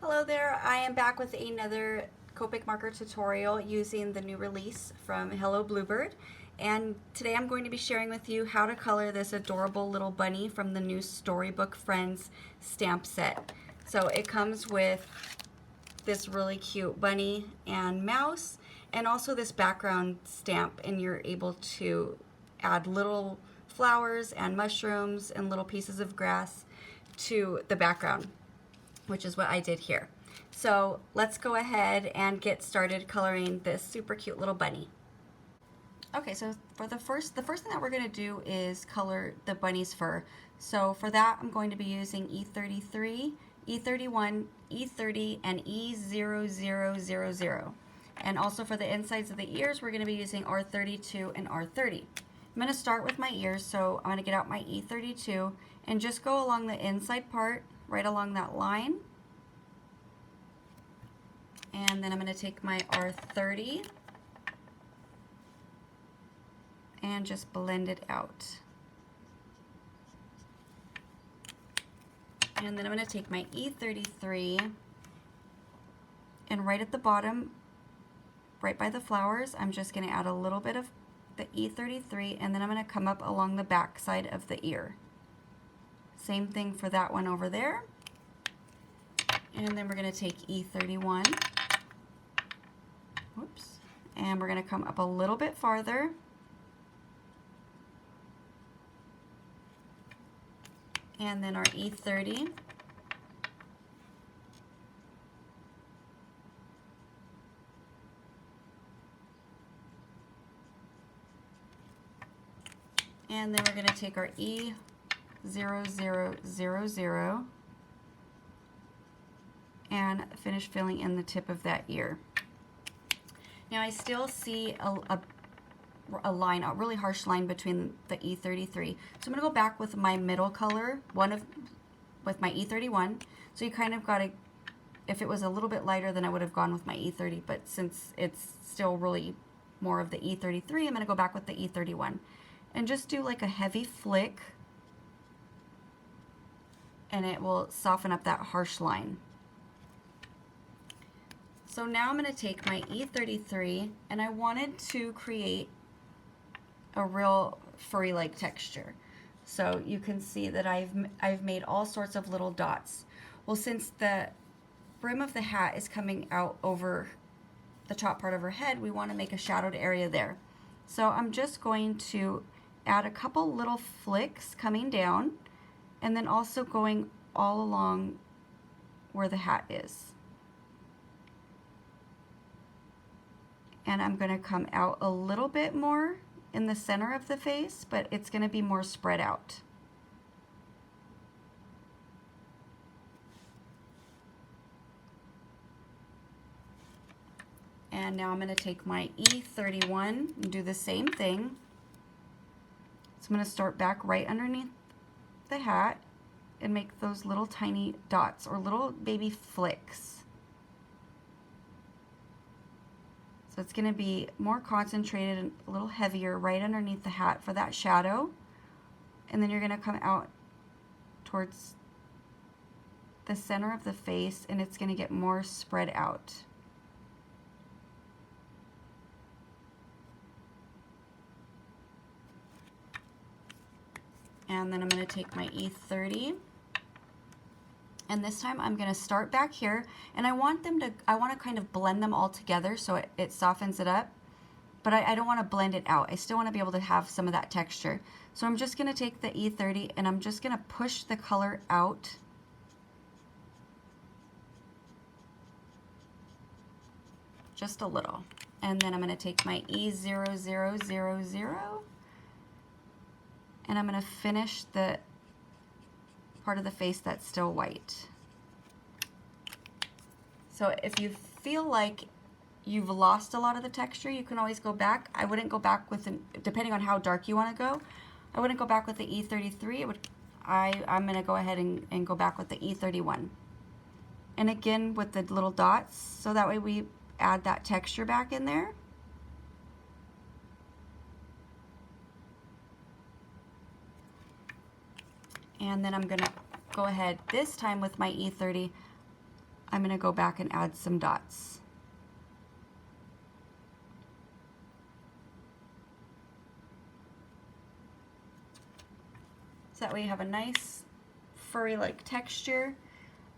Hello there, I am back with another Copic marker tutorial using the new release from Hello Bluebird, and today I'm going to be sharing with you how to color this adorable little bunny from the new Storybook Friends stamp set. So it comes with this really cute bunny and mouse and also this background stamp, and you're able to add little flowers and mushrooms and little pieces of grass to the background, which is what I did here. So let's go ahead and get started coloring this super cute little bunny. Okay, so for the first thing that we're going to do is color the bunny's fur. So for that, I'm going to be using E33, E31, E30, and E0000. And also for the insides of the ears, we're going to be using R32 and R30. I'm going to start with my ears, so I'm going to get out my E32 and just go along the inside part, right along that line. And then I'm going to take my R30 and just blend it out. And then I'm going to take my E33 and right at the bottom, right by the flowers, I'm just going to add a little bit of the E33, and then I'm going to come up along the back side of the ear. Same thing for that one over there. And then we're going to take E31, whoops, and we're going to come up a little bit farther. And then our E30. And then we're going to take our E0000 and finish filling in the tip of that ear. Now I still see a line, a really harsh line between the E33. So I'm going to go back with my middle color, with my E31. So you kind of got to, if it was a little bit lighter, then I would have gone with my E30, but since it's still really more of the E33, I'm going to go back with the E31. And just do like a heavy flick, and it will soften up that harsh line. So now I'm going to take my E33, and I wanted to create a real furry-like texture. So you can see that I've made all sorts of little dots. Well, since the brim of the hat is coming out over the top part of her head, we want to make a shadowed area there. So I'm just going to add a couple little flicks coming down, and then also going all along where the hat is. And I'm going to come out a little bit more in the center of the face, but it's going to be more spread out. And now I'm going to take my E31 and do the same thing. So I'm going to start back right underneath the hat and make those little tiny dots or little baby flicks. So it's going to be more concentrated and a little heavier right underneath the hat for that shadow. And then you're going to come out towards the center of the face, and it's going to get more spread out. And then I'm going to take my E30, and this time I'm going to start back here, and I want to kind of blend them all together so it softens it up, but I don't want to blend it out. I still want to be able to have some of that texture. So I'm just going to take the E30 and I'm just going to push the color out. Just a little. And then I'm going to take my E0000 and I'm going to finish the part of the face that's still white. So if you feel like you've lost a lot of the texture, you can always go back. I wouldn't go back with, depending on how dark you want to go, I wouldn't go back with the E33. I'm going to go ahead and go back with the E31. And again with the little dots, so that way we add that texture back in there. And then I'm going to go ahead this time with my E30. I'm going to go back and add some dots. So that way you have a nice furry-like texture.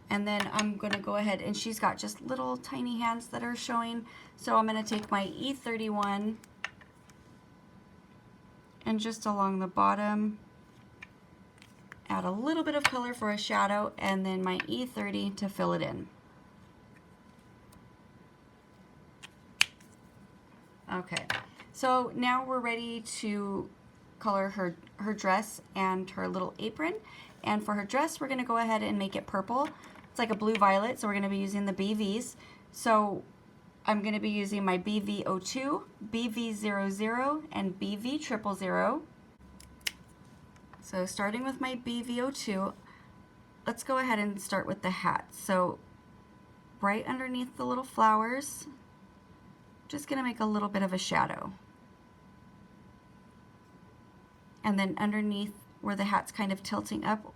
And then I'm going to go ahead, and she's got just little tiny hands that are showing. So I'm going to take my E31 and just along the bottom, add a little bit of color for a shadow, and then my E30 to fill it in. Okay, so now we're ready to color her dress and her little apron. And for her dress, we're going to go ahead and make it purple. It's like a blue violet, so we're going to be using the BVs. So I'm going to be using my BV02, BV00, and BV000. So starting with my BV02, let's go ahead and start with the hat. So right underneath the little flowers, just going to make a little bit of a shadow. And then underneath where the hat's kind of tilting up,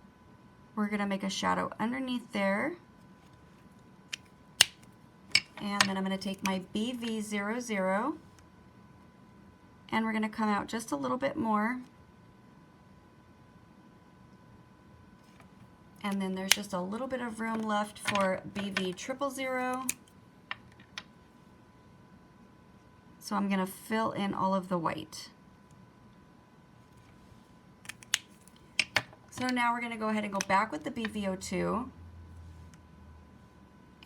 we're going to make a shadow underneath there. And then I'm going to take my BV00 and we're going to come out just a little bit more. And then there's just a little bit of room left for BV000. So I'm going to fill in all of the white. So now we're going to go ahead and go back with the BV02.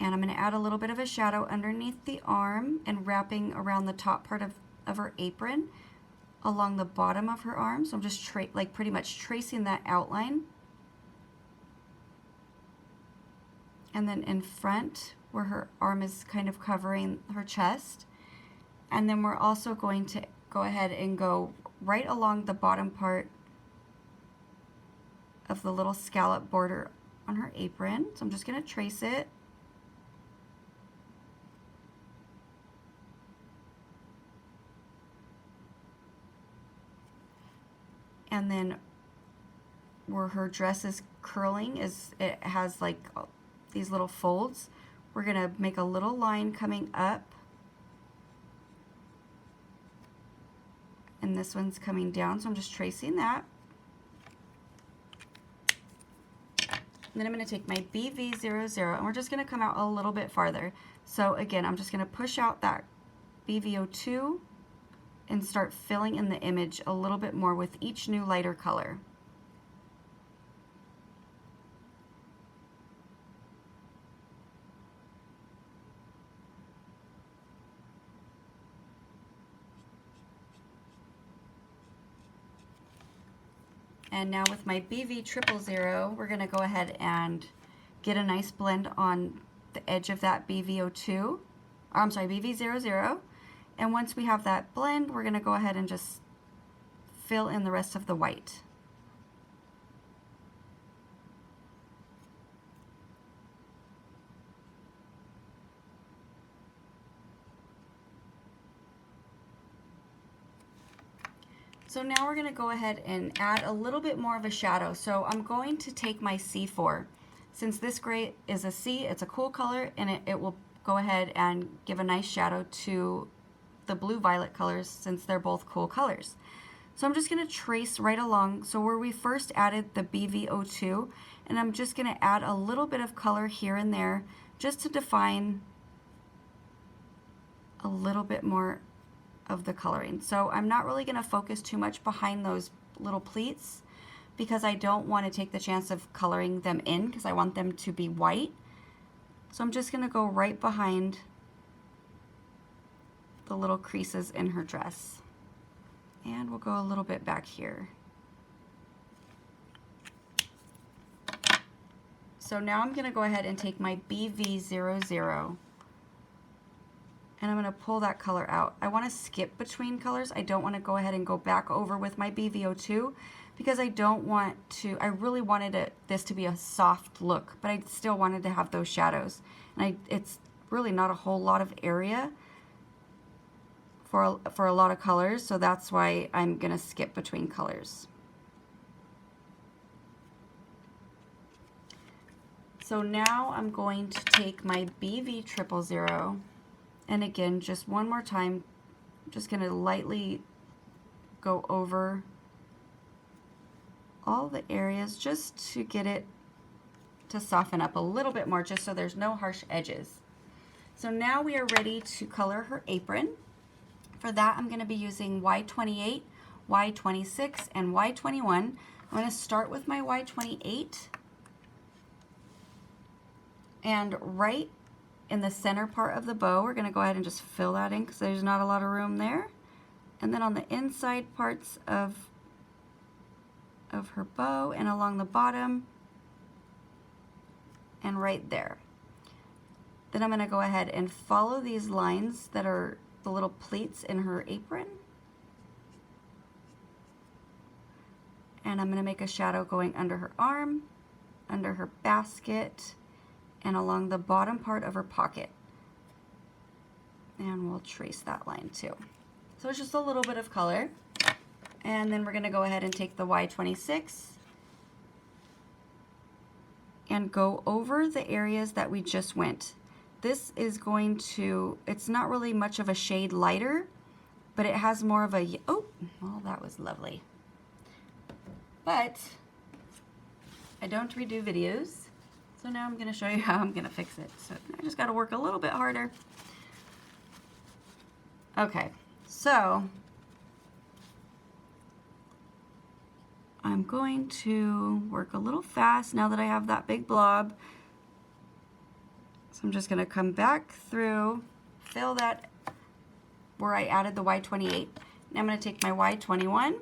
And I'm going to add a little bit of a shadow underneath the arm and wrapping around the top part of her apron along the bottom of her arm. So I'm just pretty much tracing that outline. And then in front where her arm is kind of covering her chest. And then we're also going to go ahead and go right along the bottom part of the little scallop border on her apron. So I'm just going to trace it. And then where her dress is curling, it has like these little folds. We're going to make a little line coming up. And this one's coming down, so I'm just tracing that. And then I'm going to take my BV00 and we're just going to come out a little bit farther. So again, I'm just going to push out that BV02 and start filling in the image a little bit more with each new lighter color. And now with my BV000, we're going to go ahead and get a nice blend on the edge of that BV02, or I'm sorry, BV00. And once we have that blend, we're going to go ahead and just fill in the rest of the white. So now we're going to go ahead and add a little bit more of a shadow. So I'm going to take my C4. Since this gray is a C, it's a cool color, and it will go ahead and give a nice shadow to the blue violet colors since they're both cool colors. So I'm just going to trace right along. So where we first added the BV02, and I'm just going to add a little bit of color here and there just to define a little bit more of the coloring. So I'm not really going to focus too much behind those little pleats because I don't want to take the chance of coloring them in because I want them to be white. So I'm just going to go right behind the little creases in her dress. And we'll go a little bit back here. So now I'm going to go ahead and take my BV00 and I'm going to pull that color out. I want to skip between colors. I don't want to go ahead and go back over with my BV02 because I don't want to, I really wanted this to be a soft look, but I still wanted to have those shadows. And it's really not a whole lot of area for a lot of colors, so that's why I'm going to skip between colors. So now I'm going to take my BV000, and again, just one more time, I'm just going to lightly go over all the areas just to get it to soften up a little bit more, just so there's no harsh edges. So now we are ready to color her apron. For that, I'm going to be using Y28, Y26, and Y21. I'm going to start with my Y28, and right in the center part of the bow, we're going to go ahead and just fill that in because there's not a lot of room there. And then on the inside parts of her bow and along the bottom and right there. Then I'm going to go ahead and follow these lines that are the little pleats in her apron. And I'm going to make a shadow going under her arm, under her basket, and along the bottom part of her pocket. And we'll trace that line too. So it's just a little bit of color. And then we're going to go ahead and take the Y26 and go over the areas that we just went. This is going to, it's not really much of a shade lighter, but it has more of a, oh, well, that was lovely. But I don't redo videos, so now I'm going to show you how I'm going to fix it. So I just got to work a little bit harder. Okay, so I'm going to work a little fast now that I have that big blob. So I'm just going to come back through, fill that where I added the Y28. Now I'm going to take my Y21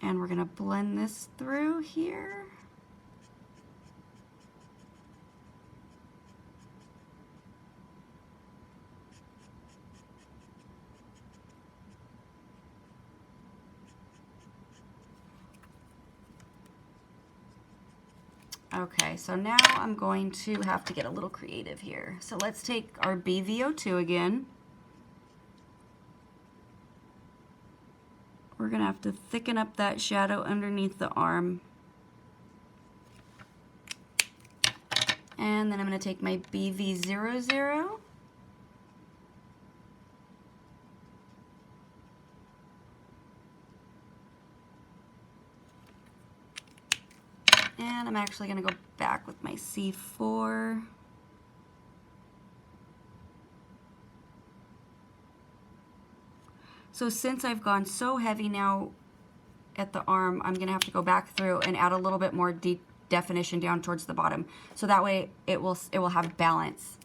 and we're going to blend this through here. Okay, so now I'm going to have to get a little creative here. So let's take our BV02 again. We're going to have to thicken up that shadow underneath the arm. And then I'm going to take my BV00. And I'm actually going to go back with my C4. So since I've gone so heavy now at the arm, I'm going to have to go back through and add a little bit more deep definition down towards the bottom. So that way it will have balance.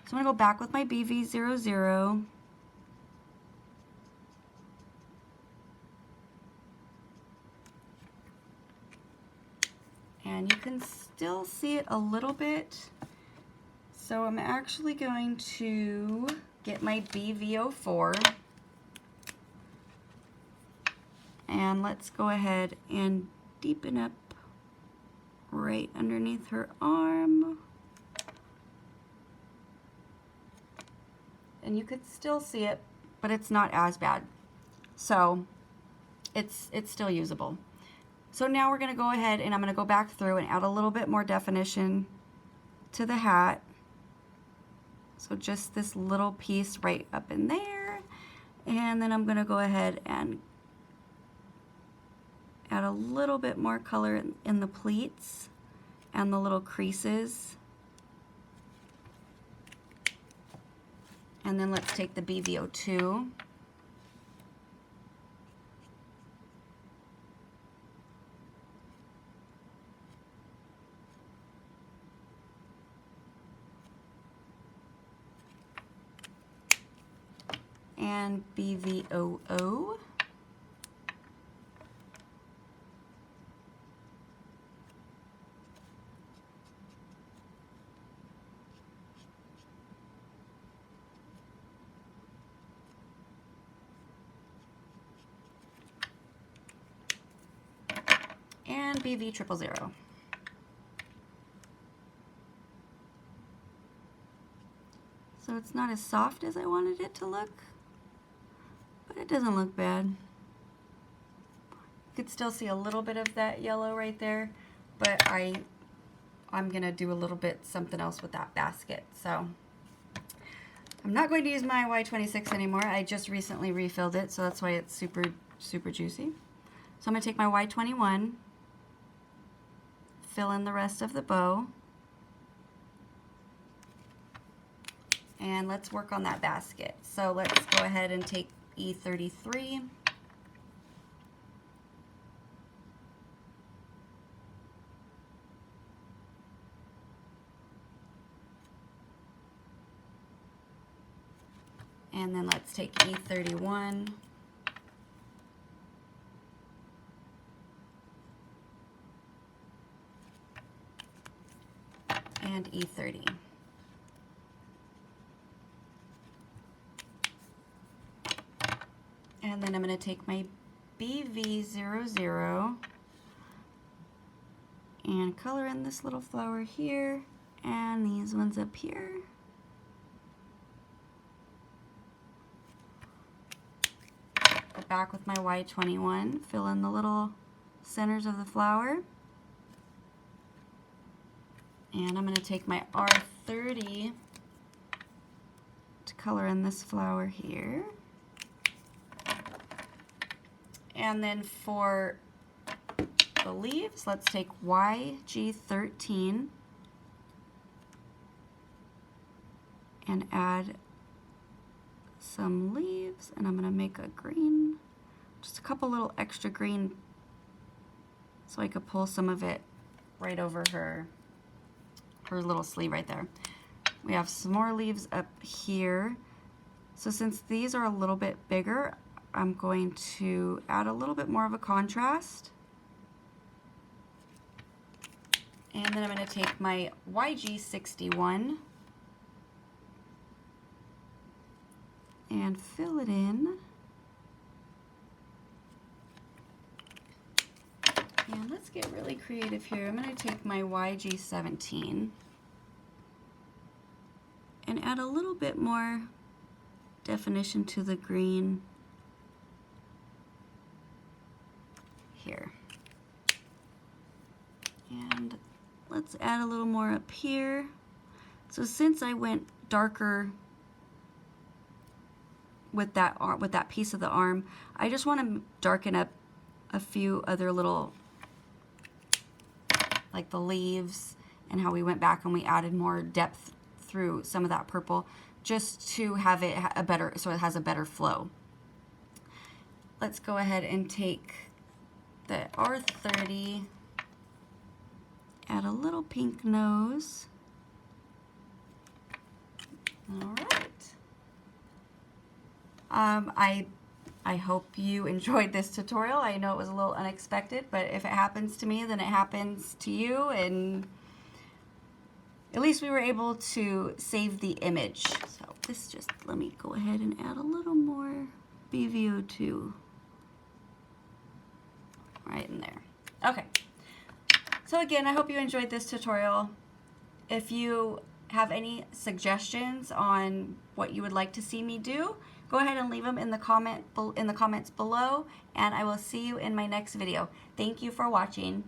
So I'm going to go back with my BV00. And you can still see it a little bit. So I'm actually going to get my BV04 and let's go ahead and deepen up right underneath her arm. And you could still see it, but it's not as bad. So it's still usable. So now we're going to go ahead and I'm going to go back through and add a little bit more definition to the hat. So just this little piece right up in there. And then I'm going to go ahead and add a little bit more color in the pleats and the little creases. And then let's take the BV02. And BV00. And BV000. So it's not as soft as I wanted it to look, but it doesn't look bad. You could still see a little bit of that yellow right there, but I'm gonna do a little bit something else with that basket. So I'm not going to use my Y26 anymore. I just recently refilled it, so that's why it's super, super juicy. So I'm gonna take my Y21, fill in the rest of the bow, and let's work on that basket. So let's go ahead and take E33. And then let's take E31. And E30. And then I'm going to take my BV00 and color in this little flower here and these ones up here. Go back with my Y21, fill in the little centers of the flower. And I'm going to take my R30 to color in this flower here. And then for the leaves, let's take YG13 and add some leaves, and I'm going to make a green, just a couple little extra green so I could pull some of it right over her little sleeve right there. We have some more leaves up here. So since these are a little bit bigger, I'm going to add a little bit more of a contrast. And then I'm going to take my YG61 and fill it in. And let's get really creative here. I'm going to take my YG17 and add a little bit more definition to the green here. And let's add a little more up here. So since I went darker with that piece of the arm, I just want to darken up a few other little, like the leaves and how we went back and we added more depth through some of that purple, just to have it a better, so it has a better flow. Let's go ahead and take the R30, add a little pink nose. All right. I hope you enjoyed this tutorial. I know it was a little unexpected, but if it happens to me, then it happens to you, and at least we were able to save the image. So this just, let me go ahead and add a little more BV02 right in there. Okay. So again, I hope you enjoyed this tutorial. If you have any suggestions on what you would like to see me do, go ahead and leave them in the comments below, and I will see you in my next video. Thank you for watching.